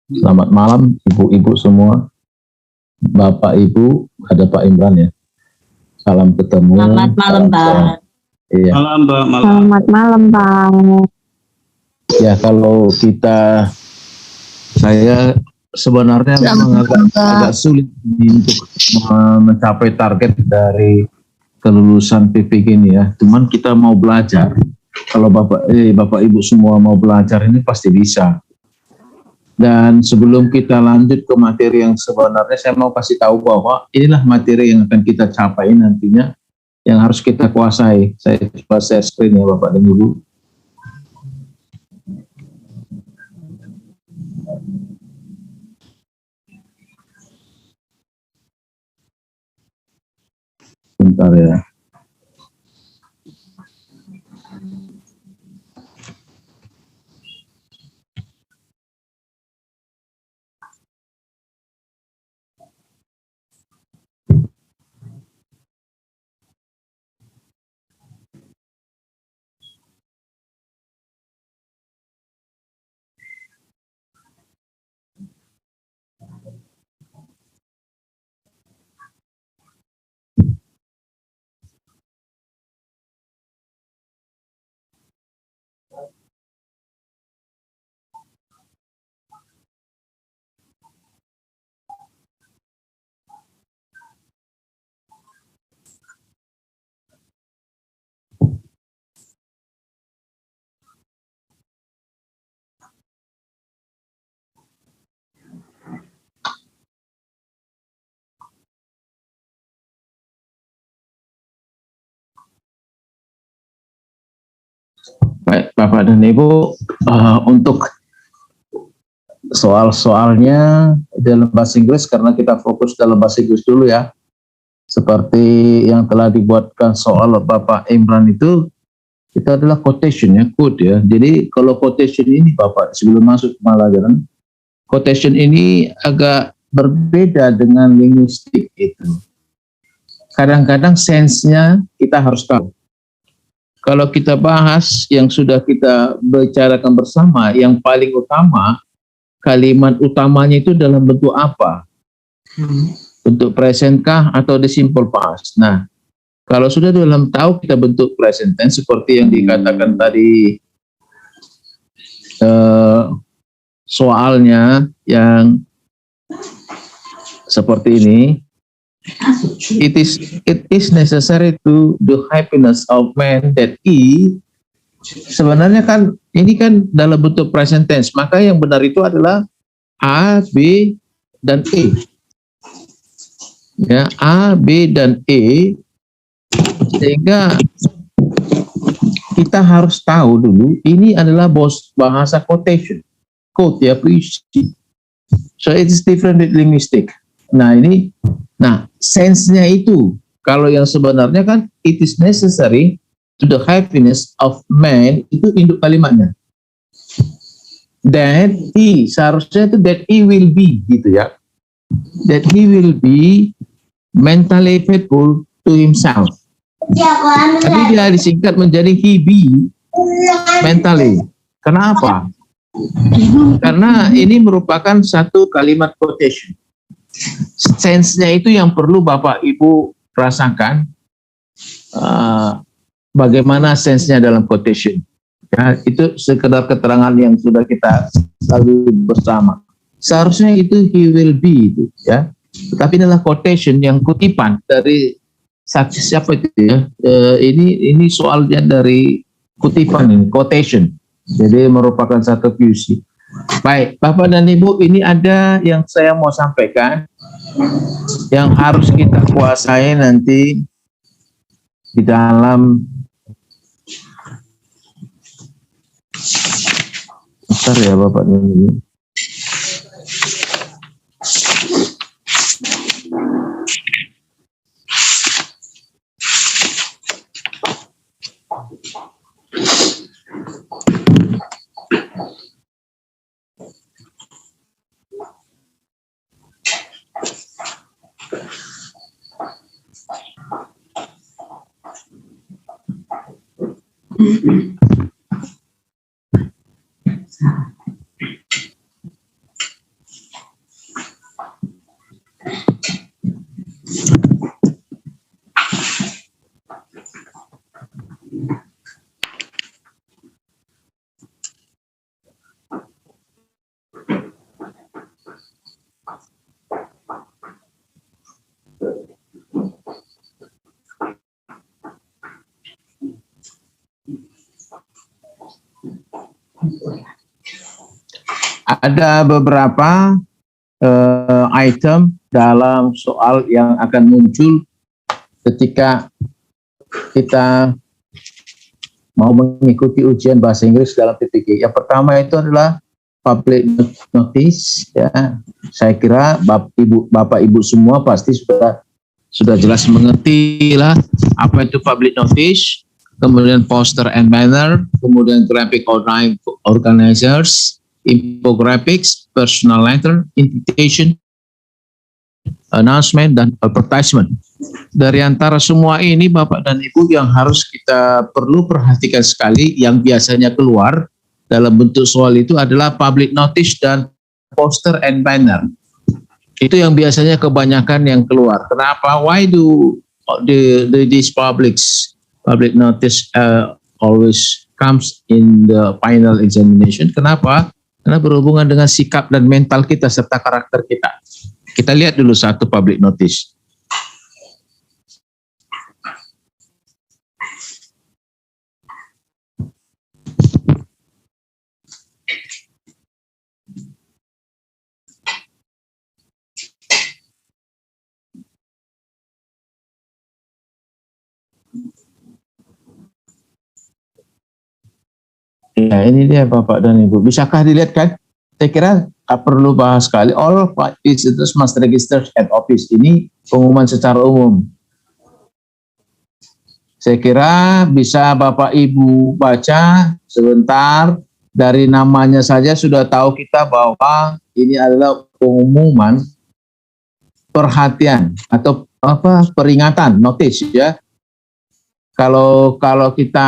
Selamat malam ibu-ibu semua, bapak ibu, ada Pak Imran ya. Salam ketemu. Selamat malam Pak. Iya. Malam Mbak. Selamat malam Pak. Ya kalau saya sebenarnya memang agak sulit untuk mencapai target dari kelulusan PPG ini ya. Cuman kita mau belajar. Kalau bapak ibu semua mau belajar ini pasti bisa. Dan sebelum kita lanjut ke materi yang sebenarnya, saya mau kasih tahu bahwa inilah materi yang akan kita capai nantinya, yang harus kita kuasai. Saya coba share screen ya Bapak dan Ibu. Bentar ya. Baik, Bapak dan Ibu, untuk soal-soalnya dalam bahasa Inggris, karena kita fokus dalam bahasa Inggris dulu ya. Seperti yang telah dibuatkan soal Bapak Imran itu adalah quotation ya, quote ya. Jadi kalau quotation ini Bapak, sebelum masuk ke pelajaran, quotation ini agak berbeda dengan linguistik itu. Kadang-kadang sense-nya kita harus tahu. Kalau kita bahas yang sudah kita bicarakan bersama, yang paling utama, kalimat utamanya itu dalam bentuk apa? Bentuk present kah atau the simple past? Nah, kalau sudah dalam tahu kita bentuk present tense seperti yang dikatakan tadi soalnya yang seperti ini, it is necessary to the happiness of man that he, sebenarnya kan ini kan dalam bentuk present tense, maka yang benar itu adalah A, B, dan E. Ya, A, B, dan E, sehingga kita harus tahu dulu ini adalah bahasa quotation, quote ya, puisi. So it is different with linguistic. Nah ini, sense-nya itu, kalau yang sebenarnya kan it is necessary to the happiness of man, itu induk kalimatnya. That he, seharusnya itu that he will be, gitu ya. That he will be mentally faithful to himself. Tapi dia disingkat menjadi he be mentally. Kenapa? Karena ini merupakan satu kalimat quotation. Sense-nya itu yang perlu Bapak Ibu rasakan, bagaimana sense-nya dalam quotation. Ya, itu sekedar keterangan yang sudah kita lalui bersama. Seharusnya itu he will be, itu, ya. Tetapi inilah quotation yang kutipan dari saksi siapa itu ya. Ini soalnya dari kutipan ini, quotation. Jadi merupakan satu puisi. Baik, Bapak dan Ibu, ini ada yang saya mau sampaikan yang harus kita kuasai nanti di dalam. Bentar ya Bapak dan Ibu. Ada beberapa item dalam soal yang akan muncul ketika kita mau mengikuti ujian bahasa Inggris dalam PPG. Yang pertama itu adalah public notice. Ya, saya kira Bapak Ibu semua pasti sudah jelas mengerti lah apa itu public notice, kemudian poster and banner, kemudian graphic organizers, infographics, personal letter, invitation, announcement, dan advertisement. Dari antara semua ini Bapak dan Ibu yang harus kita perlu perhatikan sekali yang biasanya keluar dalam bentuk soal itu adalah public notice dan poster and banner. Itu yang biasanya kebanyakan yang keluar. Kenapa? Why do these public notice always comes in the final examination? Kenapa? Karena berhubungan dengan sikap dan mental kita serta karakter kita. Kita lihat dulu satu public notice. Ya, ini dia Bapak dan Ibu. Bisakah dilihat kan? Saya kira tak perlu bahas sekali. All visitors must register at office. Ini pengumuman secara umum. Saya kira bisa Bapak Ibu baca sebentar. Dari namanya saja sudah tahu kita bahwa ini adalah pengumuman perhatian atau peringatan, notice ya. Kalau kita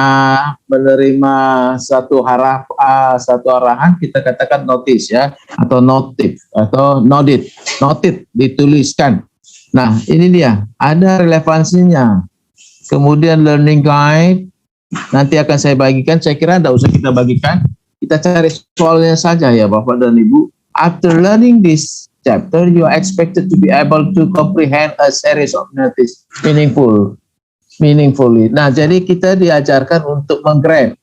menerima satu arahan kita katakan notice ya, atau notif atau noted dituliskan. Nah ini dia, ada relevansinya. Kemudian learning guide nanti akan saya bagikan. Saya kira tidak usah kita bagikan, kita cari soalnya saja ya Bapak dan Ibu. After learning this chapter, you are expected to be able to comprehend a series of notice meaningfully. Nah, jadi kita diajarkan untuk menggrab.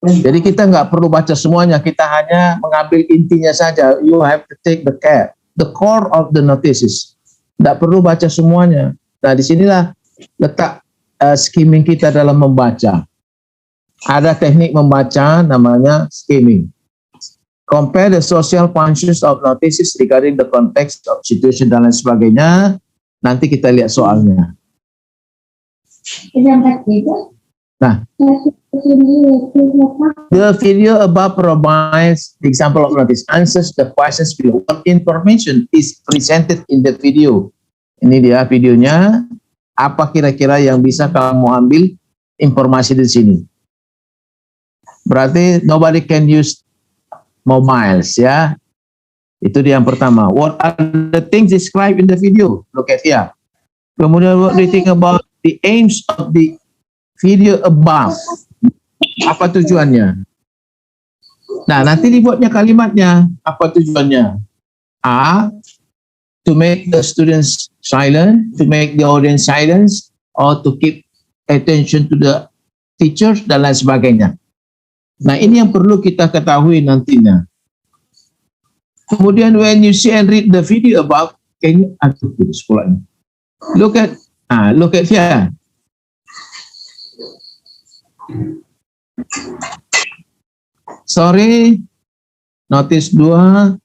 Jadi kita nggak perlu baca semuanya, kita hanya mengambil intinya saja. You have to take the core of the notices. Nggak perlu baca semuanya. Nah, disinilah letak skimming kita dalam membaca. Ada teknik membaca namanya skimming. Compare the social functions of notices regarding the context of situation dan lain sebagainya. Nanti kita lihat soalnya. Nah, the video above provides the example of notice, answers the questions below. What information is presented in the video? Ini dia videonya. Apa kira-kira yang bisa kamu ambil informasi di sini? Berarti nobody can use mobiles ya. Itu dia yang pertama. What are the things described in the video? Look at here. Kemudian what do you think about the aims of the video above? Apa tujuannya? Nah, nanti dibuatnya kalimatnya. Apa tujuannya? A, to make the students silent, to make the audience silent, or to keep attention to the teachers, dan lain sebagainya. Nah, ini yang perlu kita ketahui nantinya. Kemudian, when you see and read the video above, can you, look at here. Sorry, notice 2,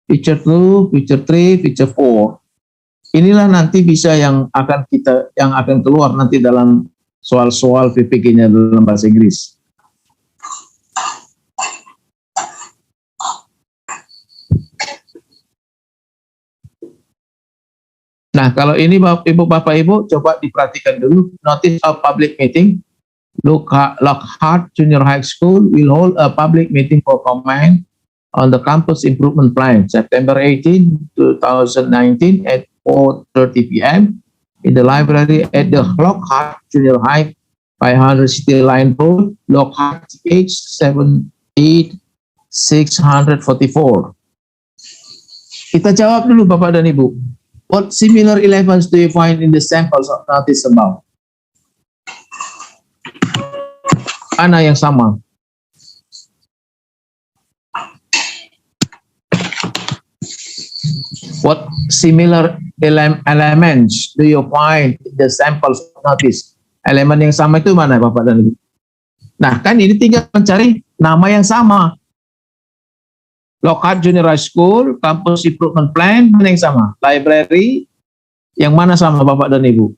feature 2, feature 3, feature 4. Inilah nanti bisa yang akan keluar nanti dalam soal-soal PPG-nya dalam bahasa Inggris. Nah, kalau ini Bapak Ibu coba diperhatikan dulu. Notice of public meeting. Lockhart Junior High School will hold a public meeting for comment on the campus improvement plan, September 18, 2019 at 4:30 p.m. in the library at the Lockhart Junior High, 500 City Line Road, Lockhart, page 78644. Kita jawab dulu Bapak dan Ibu. What similar elements do you find in the samples of notice above? Mana yang sama? What similar elements do you find in the sample notice? Elemen yang sama itu mana Bapak dan Ibu? Nah kan ini tinggal mencari nama yang sama. Lockhart Junior High School, Campus Improvement Plan, mana yang sama? Library, yang mana sama Bapak dan Ibu?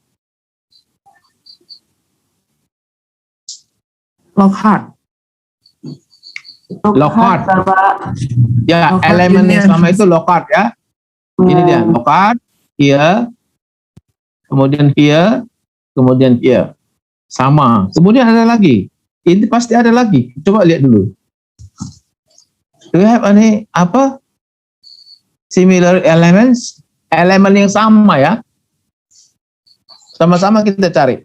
Lockhart. Lockhart. Ya, Lockhart elemen yang Junior. sama itu Lockhart ya. Ini dia, Lockhart, here, kemudian here, kemudian here. Sama. Kemudian ada lagi. Ini pasti ada lagi. Coba lihat dulu. Do you have any similar elements? Elemen yang sama ya. Sama-sama kita cari.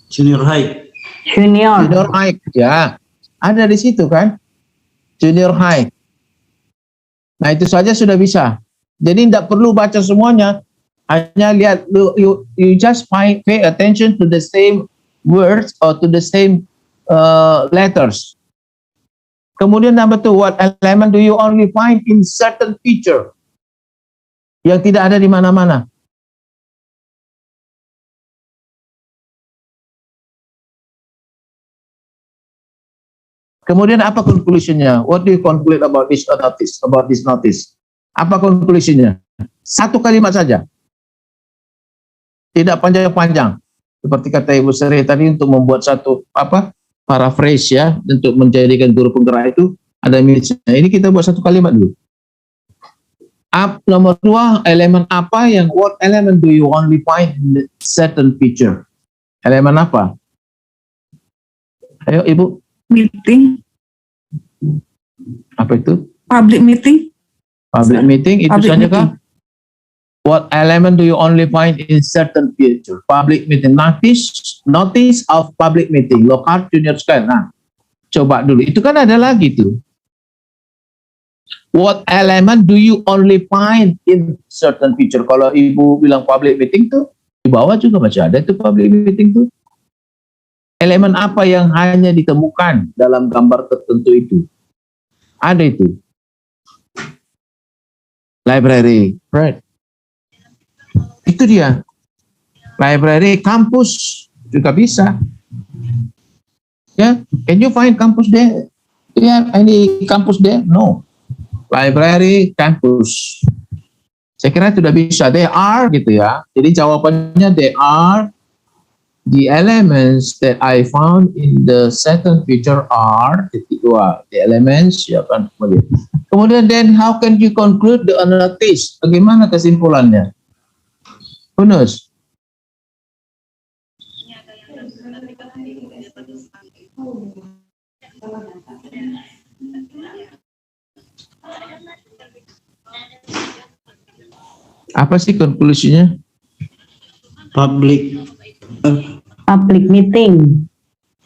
Junior high. Junior. Junior high ya. Ada di situ kan? Junior high. Nah, itu saja sudah bisa. Jadi tidak perlu baca semuanya. Hanya lihat, you just pay attention to the same words or to the same letters. Kemudian number 2, what element do you only find in certain feature? Yang tidak ada di mana-mana. Kemudian apa conclusionnya? What do you conclude about this notice? About this notice? Apa conclusionnya? Satu kalimat saja. Tidak panjang-panjang. Seperti kata Ibu Sri tadi, untuk membuat satu paraphrase ya, untuk menjadikan guru penggerak itu ada minusnya. Ini kita buat satu kalimat dulu. Nomor 2, elemen apa yang, what element do you only find in certain feature? Elemen apa? Ayo Ibu. Meeting, Apa itu? public meeting, Public meeting, itu Public saja kah? meeting. What element do you only find in certain feature? Public meeting, notice of public meeting, Lockhart Junior School. Nah, coba dulu. Itu kan ada lagi tuh. What element do you only find in certain feature? Kalau Ibu bilang public meeting tuh, di bawah juga masih ada itu public meeting tuh. Elemen apa yang hanya ditemukan dalam gambar tertentu itu? Ada itu. Library, right? Itu dia. Library, kampus juga bisa. Ya, can you find campus there? Do you have any campus there? No. Library, campus. Saya kira sudah bisa. They are gitu ya. Jadi jawabannya they are the elements that I found in the second feature are the elements ya kan. Kemudian then how can you conclude the notice? Bagaimana kesimpulannya? Who knows? Apa sih konklusinya? Public Public meeting.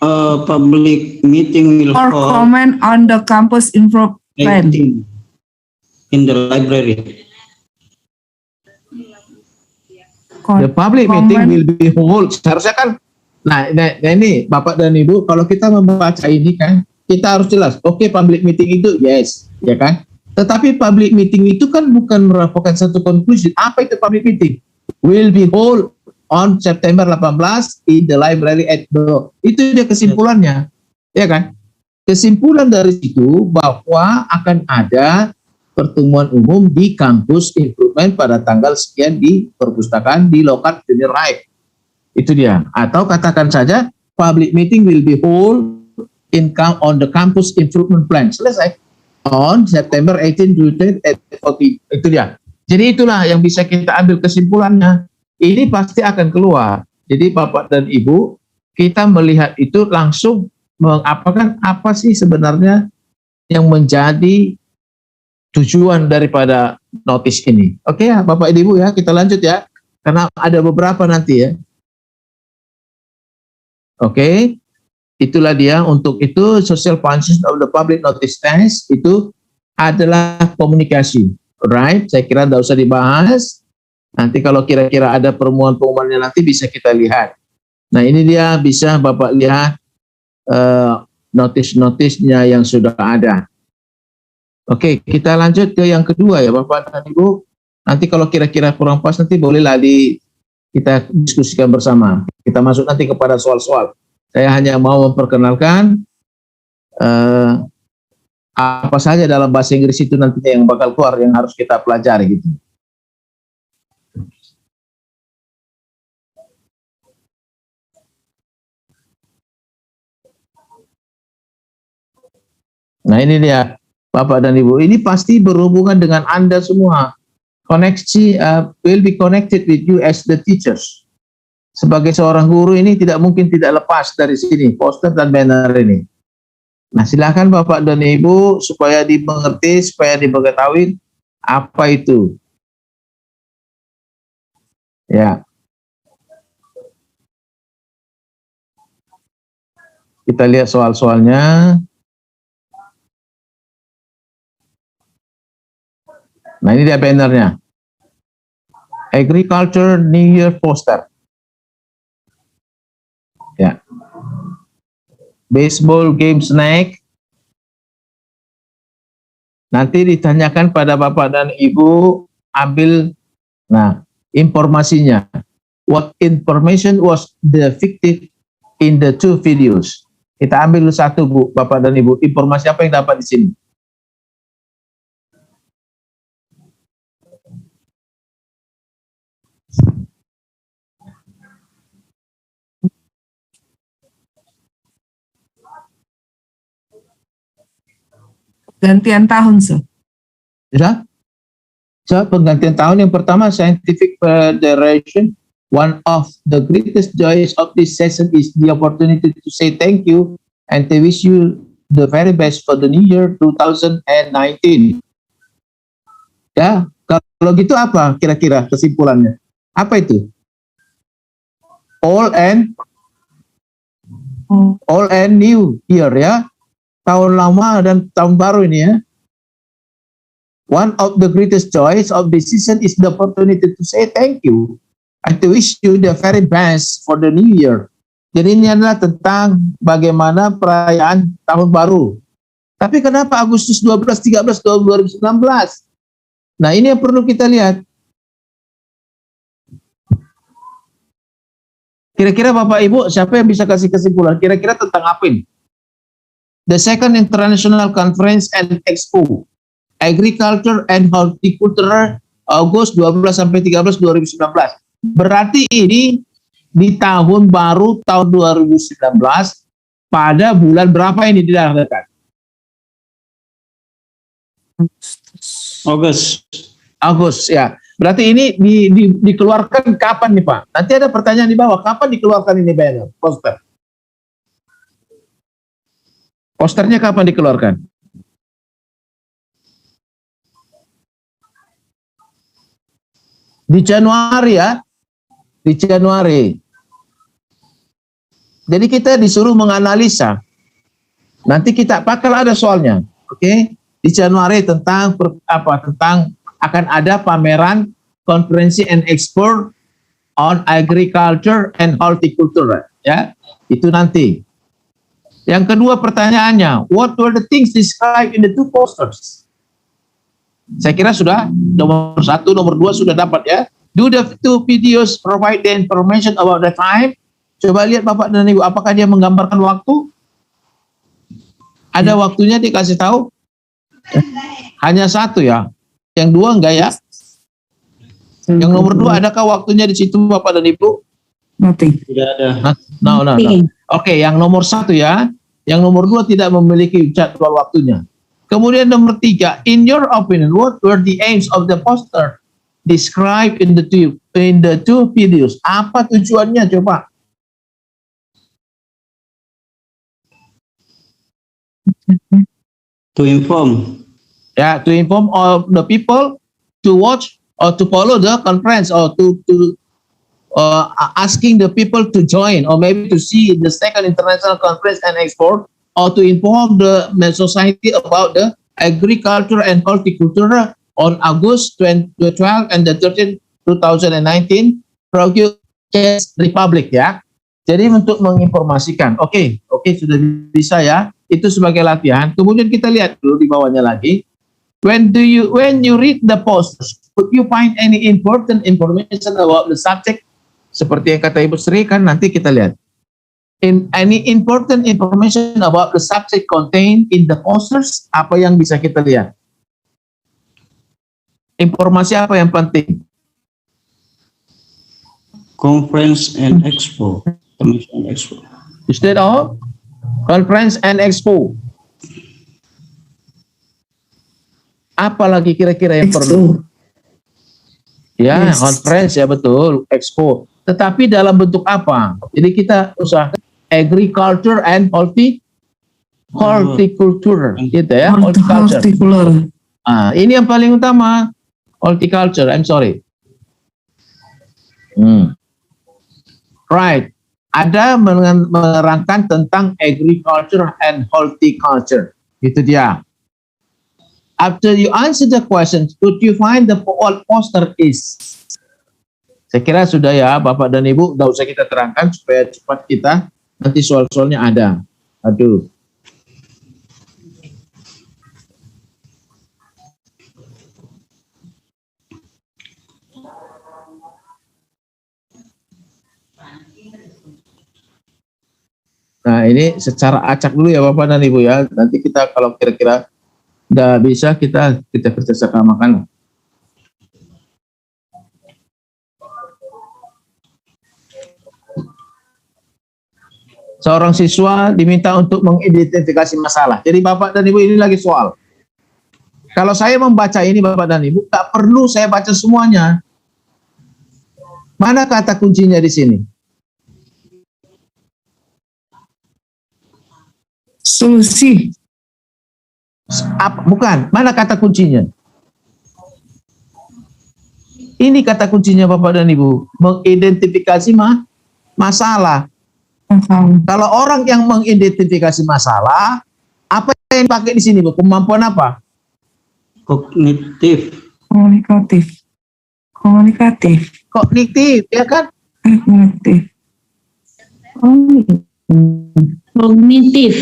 public meeting will or hold comment on the campus improvement plan. meeting in the library. The public meeting Comment. will be hold. Seharusnya kan, nah ini Bapak dan Ibu, kalau kita membaca ini kan, kita harus jelas. Oke, public meeting itu yes, ya kan? Tetapi public meeting itu kan bukan merupakan satu konklusi. Apa itu public meeting? Will be hold on September 18 in the library at the. Itu dia kesimpulannya, ya kan? Kesimpulan dari situ bahwa akan ada pertemuan umum di kampus improvement pada tanggal sekian di perpustakaan di Lockhart Junior High. Itu dia. Atau katakan saja public meeting will be hold on the campus improvement plan. Selesai. On September 18 to 40. Itu dia. Jadi itulah yang bisa kita ambil kesimpulannya. Ini pasti akan keluar. Jadi Bapak dan Ibu, kita melihat itu langsung mengapakan apa sih sebenarnya yang menjadi tujuan daripada notis ini. Oke ya Bapak Ibu ya, kita lanjut ya. Karena ada beberapa nanti ya. Oke. Itulah dia, untuk itu social function of the public notice test itu adalah komunikasi. Right? Saya kira tidak usah dibahas. Nanti kalau kira-kira ada pertemuan-pertemuannya nanti bisa kita lihat. Nah ini dia, bisa Bapak lihat notis-notisnya yang sudah ada. Oke, kita lanjut ke yang kedua ya Bapak dan Ibu. Nanti kalau kira-kira kurang pas nanti bolehlah kita diskusikan bersama. Kita masuk nanti kepada soal-soal. Saya hanya mau memperkenalkan apa saja dalam bahasa Inggris itu nantinya yang bakal keluar yang harus kita pelajari gitu. Nah ini dia Bapak dan Ibu, ini pasti berhubungan dengan Anda semua. Koneksi will be connected with you as the teachers. Sebagai seorang guru ini tidak mungkin tidak lepas dari sini, poster dan banner ini. Nah silakan Bapak dan Ibu supaya dimengerti, supaya diketahui apa itu. Ya. Kita lihat soal-soalnya. Nah ini dia bannernya. Agriculture New Year Poster. Ya. Baseball game snack. Nanti ditanyakan pada Bapak dan Ibu, ambil informasinya. What information was depicted in the two videos? Kita ambil satu Bu, Bapak dan Ibu. Informasi apa yang dapat di sini? Gantian tahun, sir. Ya. So, penggantian tahun yang pertama, Scientific Federation. One of the greatest joys of this session is the opportunity to say thank you and to wish you the very best for the new year 2019. Ya, kalau gitu apa kira-kira kesimpulannya? Apa itu? All and new year ya. Tahun lama dan tahun baru ini ya. One of the greatest joys of this season is the opportunity to say thank you and to wish you the very best for the new year. Jadi ini adalah tentang bagaimana perayaan tahun baru. Tapi kenapa Agustus 12, 13, 2019? Nah ini yang perlu kita lihat. Kira-kira Bapak Ibu siapa yang bisa kasih kesimpulan? Kira-kira tentang apa ini? The Second International Conference and Expo Agriculture and Horticulture Agustus 12 sampai 13 2019. Berarti ini di tahun baru tahun 2019 pada bulan berapa ini dilaksanakan? Agustus ya. Berarti ini dikeluarkan kapan nih Pak? Nanti ada pertanyaan di bawah, kapan dikeluarkan ini banner, poster? Posternya kapan dikeluarkan? Di Januari ya. Di Januari. Jadi kita disuruh menganalisa. Nanti kita bakal ada soalnya. Oke? Di Januari tentang tentang akan ada pameran konferensi and expo on agriculture and horticulture ya. Itu nanti. Yang kedua pertanyaannya, what were the things described in the two posters? Saya kira sudah, nomor 1, nomor 2 sudah dapat ya. Do the two videos provide the information about the time? Coba lihat Bapak dan Ibu, apakah dia menggambarkan waktu? Ada waktunya dikasih tahu? Hanya 1 ya. Yang 2 enggak ya? Yang nomor 2 adakah waktunya di situ Bapak dan Ibu? Nothing. Tidak ada. No. Oke, yang nomor 1 ya. Yang nomor 2 tidak memiliki jadwal waktunya. Kemudian nomor 3, in your opinion, what were the aims of the poster described in the two videos? Apa tujuannya coba? To inform. Ya, to inform all the people to watch or to follow the conference or to asking the people to join or maybe to see the second international conference and expo or to inform the society about the agriculture and horticulture on August 12 and the 13th 2019 Czech Republic ya. Jadi untuk menginformasikan. Oke, sudah bisa ya. Itu sebagai latihan. Kemudian kita lihat dulu di bawahnya lagi. when you read the posters, could you find any important information about the subject? Seperti yang kata Ibu Sri kan nanti kita lihat. In any important information about the subject contained in the posters, apa yang bisa kita lihat? Informasi apa yang penting? Conference and Expo. Conference and Expo. Instead of conference and expo. Apa lagi kira-kira yang perlu? Ya, Yes. conference ya betul, expo. Tetapi dalam bentuk apa? Jadi kita usahakan agriculture and horticulture, gitu ya, horticulture. Horticulture. Ini yang paling utama, horticulture. I'm sorry. Right. Ada menerangkan tentang agriculture and horticulture. Itu dia. After you answer the question, could you find the poster is? Saya kira sudah ya, Bapak dan Ibu, nggak usah kita terangkan supaya cepat kita nanti soal-soalnya ada. Aduh. Nah ini secara acak dulu ya Bapak dan Ibu ya. Nanti kita kalau kira-kira nggak bisa kita kerjasamakan. Seorang siswa diminta untuk mengidentifikasi masalah. Jadi Bapak dan Ibu ini lagi soal. Kalau saya membaca ini Bapak dan Ibu, tak perlu saya baca semuanya. Mana kata kuncinya di sini? Solusi. Bukan, mana kata kuncinya? Ini kata kuncinya Bapak dan Ibu, mengidentifikasi masalah. Kalau orang yang mengidentifikasi masalah, apa yang dipakai di sini, Bu? Kemampuan apa? Kognitif. Komunikatif. Kognitif, ya kan? Kognitif. Kognitif.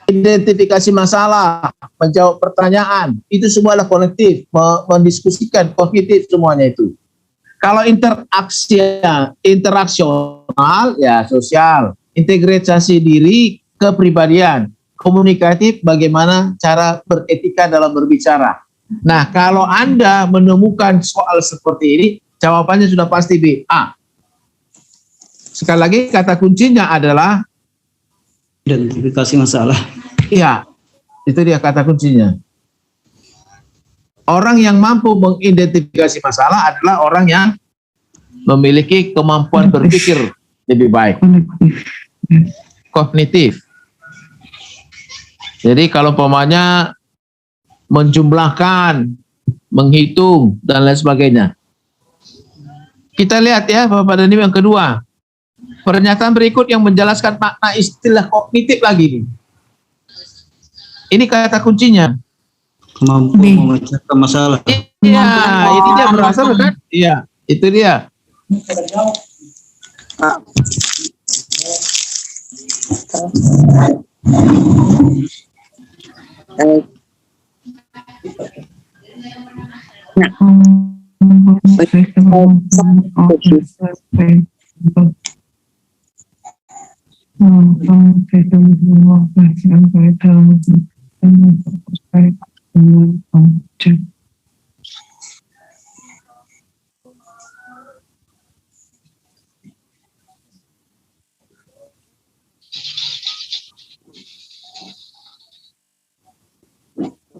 Identifikasi masalah, menjawab pertanyaan, itu semualah kognitif, mendiskusikan, kognitif semuanya itu. Kalau interaksional, ya sosial, integrasi diri, kepribadian, komunikatif, bagaimana cara beretika dalam berbicara. Nah, kalau Anda menemukan soal seperti ini, jawabannya sudah pasti B, A. Sekali lagi, kata kuncinya adalah Identifikasi masalah. iya, itu dia kata kuncinya. Orang yang mampu mengidentifikasi masalah adalah orang yang memiliki kemampuan berpikir lebih baik. Kognitif. Jadi kalau umpamanya menjumlahkan, menghitung, dan lain sebagainya. Kita lihat ya Bapak dan Ibu yang kedua. Pernyataan berikut yang menjelaskan makna istilah kognitif lagi. Ini kata kuncinya. Kemampuan memecahkan masalah. Iya, ini dia berasal kan? Iya, itu dia.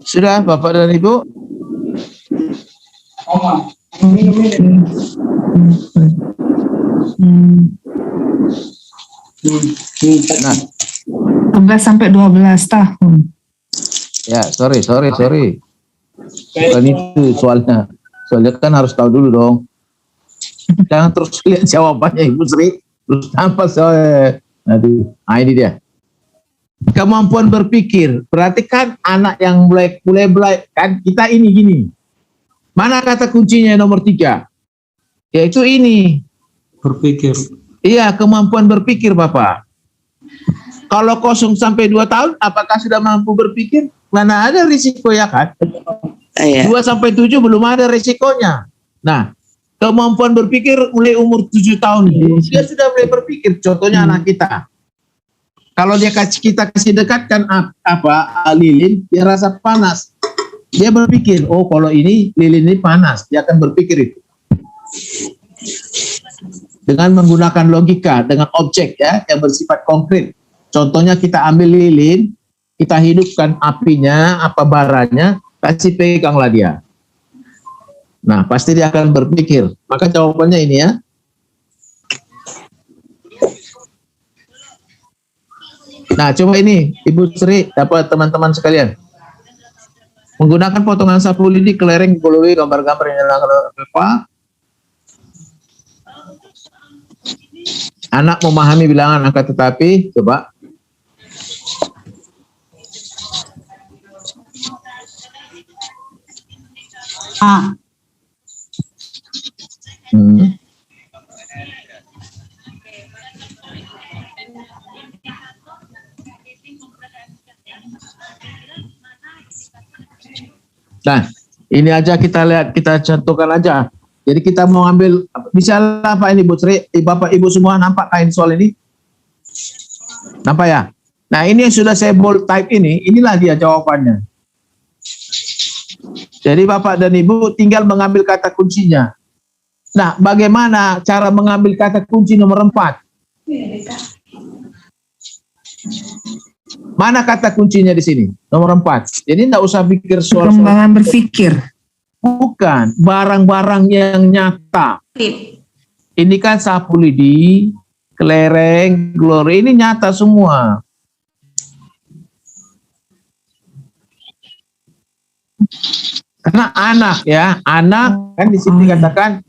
Sudah Bapak dan Ibu? Nah, 11 sampai 12 tahun. ya sorry. Bukan itu soalnya. Soalnya kan harus tahu dulu dong. Jangan terus lihat jawabannya Ibu Sri. Terus tanpa soalnya. Aduh, ini dia. Kemampuan berpikir. Berarti kan anak yang mulai kan kita ini gini. Mana kata kuncinya nomor 3? Yaitu ini. Berpikir. Iya, kemampuan berpikir Bapak. Kalau 0 sampai 2 tahun, apakah sudah mampu berpikir? mana ada risiko ya kan? Iya. 2 sampai 7 belum ada risikonya. Nah, kemampuan berpikir mulai umur 7 tahun itu, dia sudah mulai berpikir. Contohnya anak kita. Kalau kita kasih dekatkan lilin, dia rasa panas. Dia berpikir, oh kalau ini lilin ini panas, dia akan berpikir itu. Dengan menggunakan logika, dengan objek ya yang bersifat konkret. Contohnya kita ambil lilin, kita hidupkan apinya, apa baranya, kasih peganglah dia. Nah, pasti dia akan berpikir. Maka jawabannya ini ya. Nah, coba ini, Ibu Sri, dapat teman-teman sekalian. Menggunakan potongan sapu lidi, kelereng, golowe, gambar-gambar yang apa? Anak memahami bilangan angka tetapi, coba. Nah, ini aja kita lihat, kita contohkan aja. Jadi kita mau ambil, bisa apa ini Bu Sri? Bapak Ibu semua nampak kain soal ini? Nampak ya? Nah, ini yang sudah saya bold type ini, inilah dia jawabannya. Jadi Bapak dan Ibu tinggal mengambil kata kuncinya. Nah, bagaimana cara mengambil kata kunci nomor 4? Mana kata kuncinya di sini? Nomor 4. Jadi tidak usah pikir soal Perkembangan berpikir. Bukan, barang-barang yang nyata. Ini kan sapu lidi, kelereng, glory, ini nyata semua. Karena anak ya, anak kan di sini katakan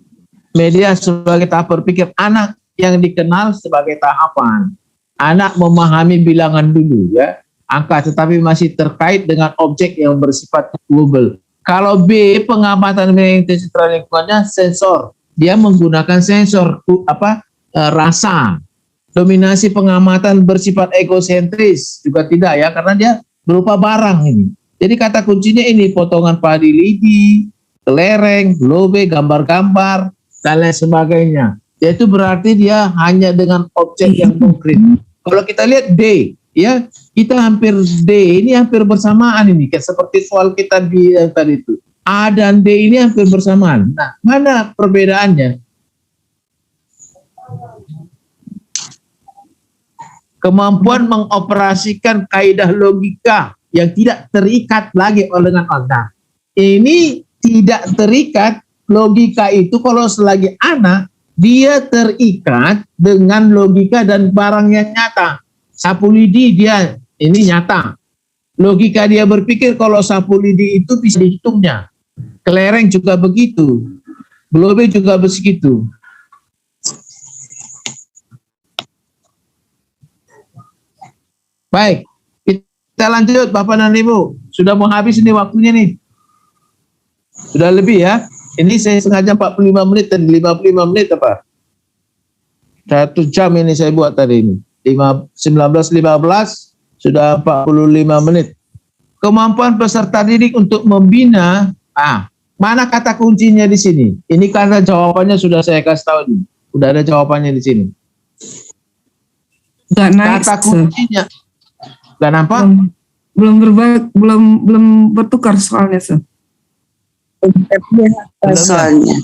media sebagai tahap berpikir, anak yang dikenal sebagai tahapan. Anak memahami bilangan dulu ya, angka, tetapi masih terkait dengan objek yang bersifat global. Kalau B, pengamatan intensitas lingkungannya sensor, dia menggunakan sensor rasa. Dominasi pengamatan bersifat egosentris juga tidak ya, karena dia berupa barang ini. Jadi kata kuncinya ini, potongan padi lidi, kelereng, globe, gambar-gambar, dan lain sebagainya. Yaitu berarti dia hanya dengan objek yang konkret. Kalau kita lihat D, ya kita hampir D ini hampir bersamaan ini, kayak seperti soal kita di tadi itu. A dan D ini hampir bersamaan. Nah, mana perbedaannya? Kemampuan mengoperasikan kaidah logika yang tidak terikat lagi dengan otak. Ini tidak terikat, logika itu kalau selagi anak, dia terikat dengan logika dan barang yang nyata. Sapu lidi dia, ini nyata. Logika dia berpikir kalau sapu lidi itu bisa dihitungnya. Kelereng juga begitu. Globe juga begitu. Baik, kita lanjut Bapak dan Ibu. Sudah mau habis ini waktunya nih. Sudah lebih ya. Ini saya sengaja 45 menit dan 55 menit apa? 1 jam ini saya buat tadi ini. 19.15 sudah 45 menit. Kemampuan peserta didik untuk membina. Mana kata kuncinya di sini? Ini karena jawabannya sudah saya kasih tahu nih. Sudah ada jawabannya di sini. Gak naik. Kata kuncinya. Gak nampak? Belum bertukar soalnya, Sir. Soalnya.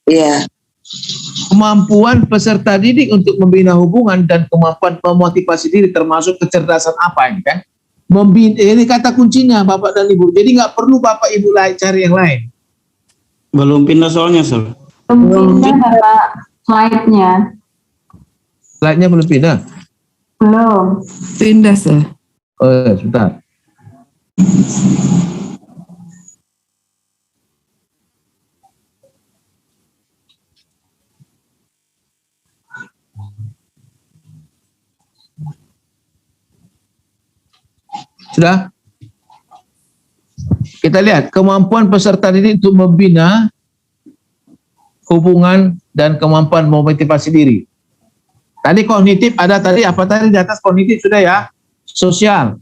Iya. Kemampuan peserta didik untuk membina hubungan dan kemampuan memotivasi diri termasuk kecerdasan apa ini kan? Ini kata kuncinya Bapak dan Ibu. Jadi nggak perlu Bapak Ibu cari yang lain. Belum pindah soalnya, Sir. Belum pindah Bapak slide-nya. Slide-nya belum pindah? Belum. Pindah, Sir. Oh ya, sebentar. Sudah? Kita lihat kemampuan peserta didik untuk membina hubungan dan kemampuan memotivasi diri. Tadi kognitif ada tadi apa tadi di atas kognitif sudah ya? Sosial.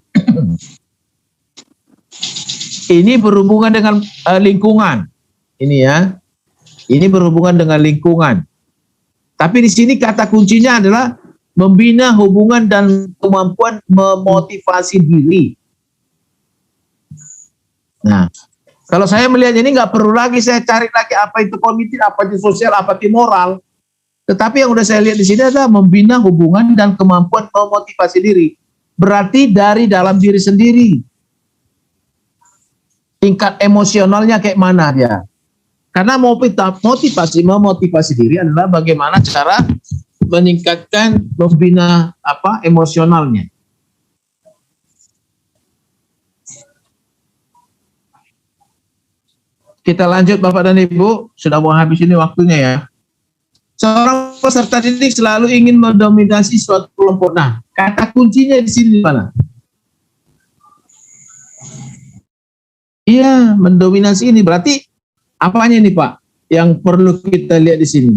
Ini berhubungan dengan lingkungan. Ini ya. Ini berhubungan dengan lingkungan. Tapi di sini kata kuncinya adalah membina hubungan dan kemampuan memotivasi diri. Nah, kalau saya melihat ini nggak perlu lagi saya cari lagi apa itu kognitif, apa itu sosial, apa itu moral. Tetapi yang udah saya lihat di sini adalah membina hubungan dan kemampuan memotivasi diri. Berarti dari dalam diri sendiri. Tingkat emosionalnya kayak mana dia? Karena memotivasi diri adalah bagaimana cara meningkatkan, membina emosionalnya. Kita lanjut Bapak dan Ibu, sudah mau habis ini waktunya ya. Seorang peserta didik selalu ingin mendominasi suatu kelompok. Nah, kata kuncinya di sini mana? Iya, mendominasi ini berarti apanya nih Pak yang perlu kita lihat di sini?